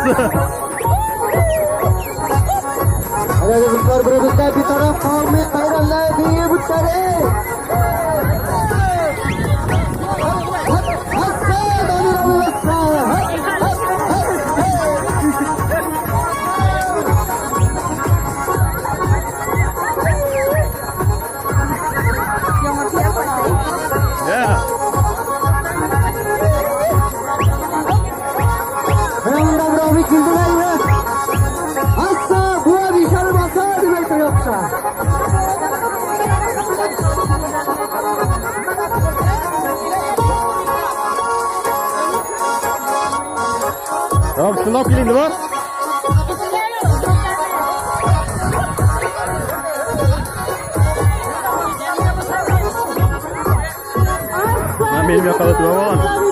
Ada besar berebutkan di taraf Muhammad Khairan lagi Butare. Tamam, şundan pilindi var. Ben benim yakalatıyorum ama.